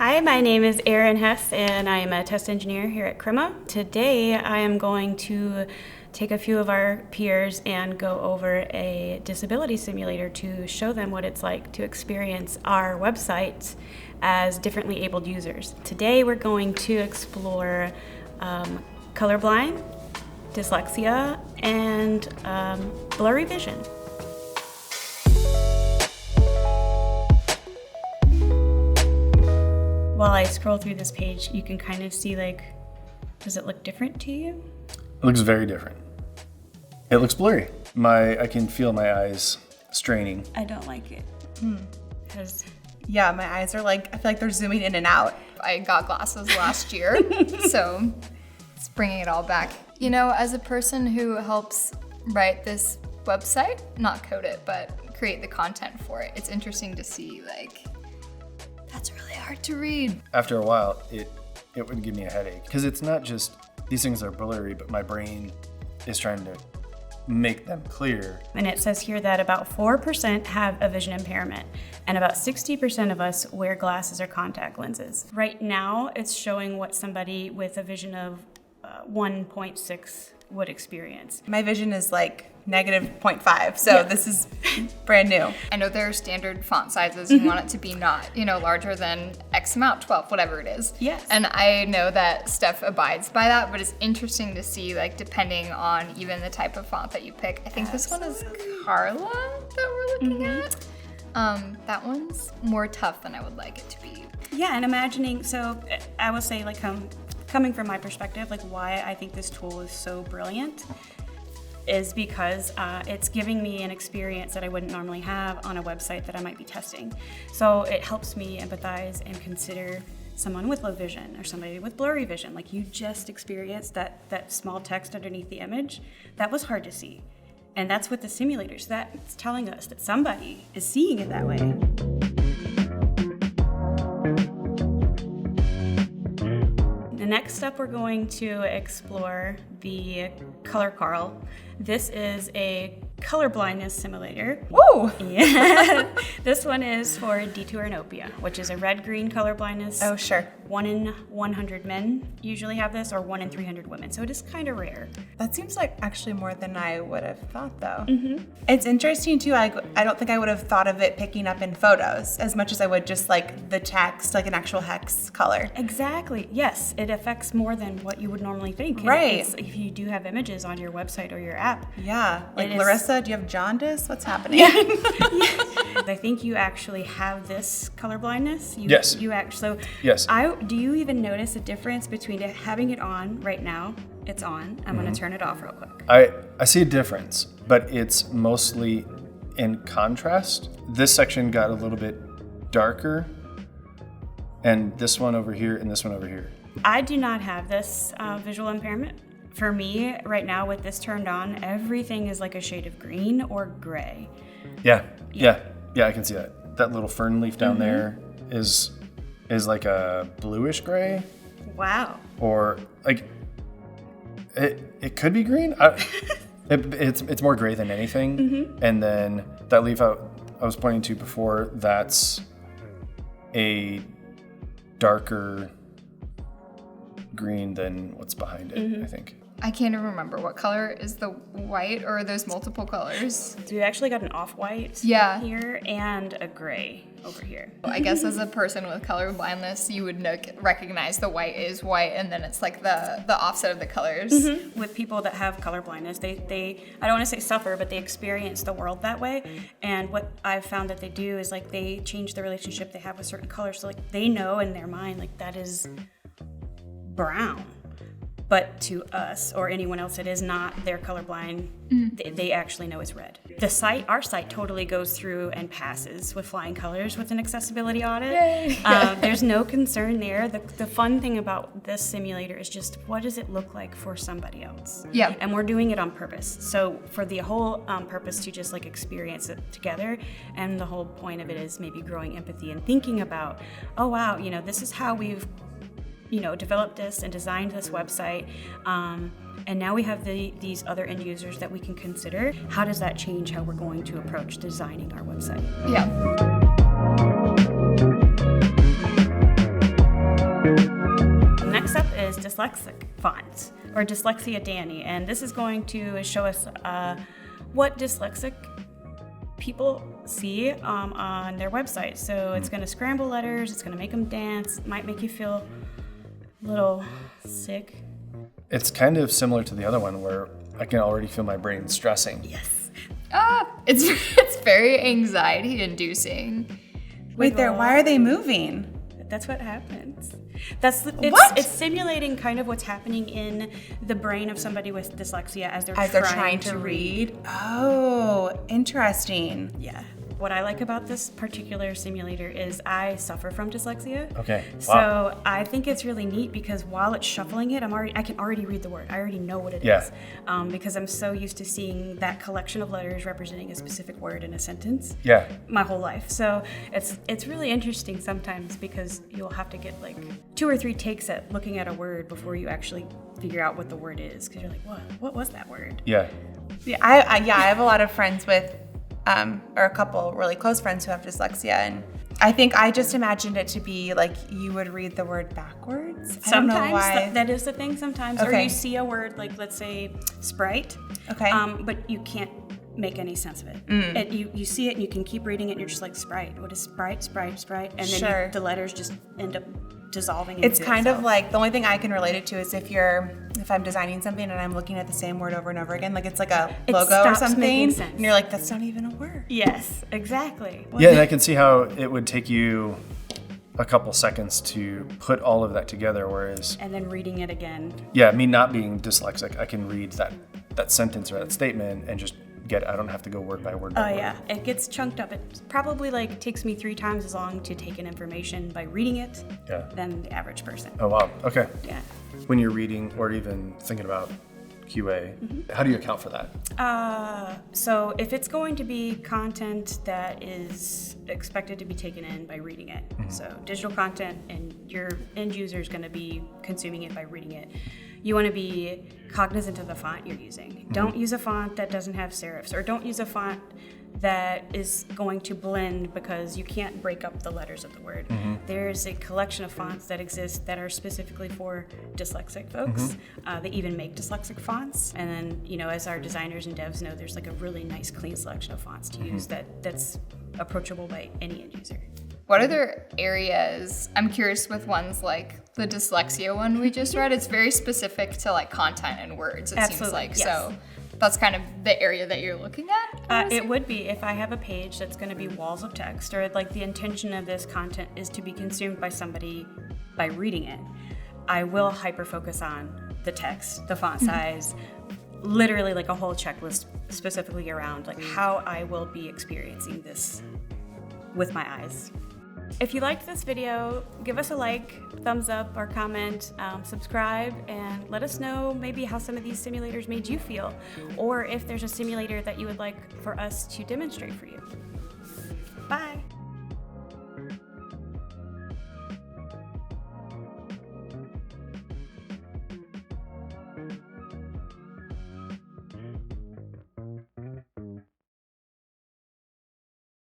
Hi, my name is Erin Hess, and I am a test engineer here at Crema. Today, I am going to take a few of our peers and go over a disability simulator to show them what it's like to experience our website as differently abled users. Today, we're going to explore colorblind, dyslexia, and blurry vision. While I scroll through this page, you can kind of see, does it look different to you? It looks very different. It looks blurry. I can feel my eyes straining. I don't like it. Yeah, my eyes are I feel like they're zooming in and out. I got glasses last year, so it's bringing it all back. You know, as a person who helps write this website, not code it, but create the content for it, it's interesting to see, that's really hard to read. After a while, it would give me a headache because it's not just these things are blurry, but my brain is trying to make them clear. And it says here that about 4% have a vision impairment, and about 60% of us wear glasses or contact lenses. Right now, it's showing what somebody with a vision of 1.6 would experience. My vision is negative 0.5, so This is brand new. I know there are standard font sizes. You want it to be not, larger than X amount, 12, whatever it is. Yes. And I know that Steph abides by that, but it's interesting to see, depending on even the type of font that you pick. I think this one is Carla that we're looking at. That one's more tough than I would like it to be. Yeah, and imagining, so I will say, coming from my perspective, why I think this tool is so brilliant is because it's giving me an experience that I wouldn't normally have on a website that I might be testing. So it helps me empathize and consider someone with low vision or somebody with blurry vision. You just experienced that small text underneath the image. That was hard to see. And that's what the simulators, that's telling us that somebody is seeing it that way. Next up, we're going to explore the Color Carl. This is a color blindness simulator. Woo! Yeah. This one is for Detournopia, which is a red-green color blindness. Oh, sure. 1 in 100 men usually have this, or 1 in 300 women, so it is kind of rare. That seems like actually more than I would have thought, though. Mm-hmm. It's interesting, too. I don't think I would have thought of it picking up in photos as much as I would just the text, an actual hex color. Exactly. Yes, it affects more than what you would normally think. Right. If you do have images on your website or your app. Yeah. Larissa, do you have jaundice? What's happening? Yeah. I think you actually have this color blindness. Yes. Yes. Do you even notice a difference between having it on right now? It's on. I'm going to turn it off real quick. I see a difference, but it's mostly in contrast. This section got a little bit darker, and this one over here and this one over here. I do not have this visual impairment. For me, right now with this turned on, everything is like a shade of green or gray. Yeah, I can see that. That little fern leaf down there is like a bluish gray. Wow. Or it could be green. It's more gray than anything. Mm-hmm. And then that leaf I was pointing to before, that's a darker green than what's behind it, I think. I can't even remember what color is the white, or are those multiple colors? So you actually got an off-white here and a gray over here. I guess as a person with color blindness, you would recognize the white is white, and then it's the offset of the colors. Mm-hmm. With people that have color blindness, they I don't want to say suffer, but they experience the world that way. And what I've found that they do is they change the relationship they have with certain colors. So they know in their mind that is brown. But to us or anyone else that is not, they're colorblind, they actually know it's red. Our site totally goes through and passes with flying colors with an accessibility audit. There's no concern there. The fun thing about this simulator is just what does it look like for somebody else? Yeah. And we're doing it on purpose. So for the whole purpose to just experience it together, and the whole point of it is maybe growing empathy and thinking about, oh wow, this is how we've developed this and designed this website, and now we have these other end users that we can consider. How does that change how we're going to approach designing our website? Yeah. Next up is dyslexic fonts, or Dyslexia Danny, and this is going to show us what dyslexic people see on their website. So it's going to scramble letters, it's going to make them dance, might make you feel a little sick. It's kind of similar to the other one where I can already feel my brain stressing. Yes. It's very anxiety inducing. Wait there, why are they moving? That's what happens. What? It's simulating kind of what's happening in the brain of somebody with dyslexia as they're Trying to read. Oh, interesting. Yeah. What I like about this particular simulator is I suffer from dyslexia. Okay. Wow. So I think it's really neat because while it's shuffling it, I can already read the word. I already know what it is. Because I'm so used to seeing that collection of letters representing a specific word in a sentence. Yeah. My whole life. So it's really interesting sometimes because you'll have to get like 2 or 3 takes at looking at a word before you actually figure out what the word is. Because you're like, what was that word? Yeah. Yeah, I have a lot of friends with, or a couple really close friends who have dyslexia, and I think I just imagined it to be like you would read the word backwards. I don't know Sometimes why. that is the thing sometimes. Or Okay. you see a word like, let's say, Sprite. Okay. But you can't make any sense of it. You see it and you can keep reading it and you're just like, Sprite. What is Sprite, Sprite, Sprite? And then Sure. the letters just end up dissolving It's into kind of itself. like, the only thing I can relate it to is if I'm designing something and I'm looking at the same word over and over again, like it's like a It logo or stops something, making sense. and you're like, that's not even a word. Yes, exactly. Yeah, and I can see how it would take you a couple seconds to put all of that together, whereas, And then reading it again. yeah, me not being dyslexic, I can read that sentence or that statement and just I don't have to go word by word by Oh word. yeah, it gets chunked up. It probably takes me 3 times as long to take in information by reading it Yeah. than the average person. Oh, wow. Okay. Yeah. When you're reading or even thinking about QA, how do you account for that? So if it's going to be content that is expected to be taken in by reading it, so digital content and your end user is going to be consuming it by reading it, you want to be cognizant of the font you're using. Don't use a font that doesn't have serifs, or don't use a font that is going to blend because you can't break up the letters of the word. There's a collection of fonts that exist that are specifically for dyslexic folks. They even make dyslexic fonts. And then, as our designers and devs know, there's like a really nice clean selection of fonts to use that's approachable by any end user. What other areas, I'm curious with ones like the dyslexia one we just read, it's very specific to like content and words, it seems Absolutely, like. yes. So that's kind of the area that you're looking at? It would be if I have a page that's going to be walls of text, or like the intention of this content is to be consumed by somebody by reading it. I will hyper focus on the text, the font size, literally like a whole checklist specifically around like how I will be experiencing this with my eyes. If you liked this video, give us a like, thumbs up, or comment, subscribe, and let us know maybe how some of these simulators made you feel, or if there's a simulator that you would like for us to demonstrate for you. Bye.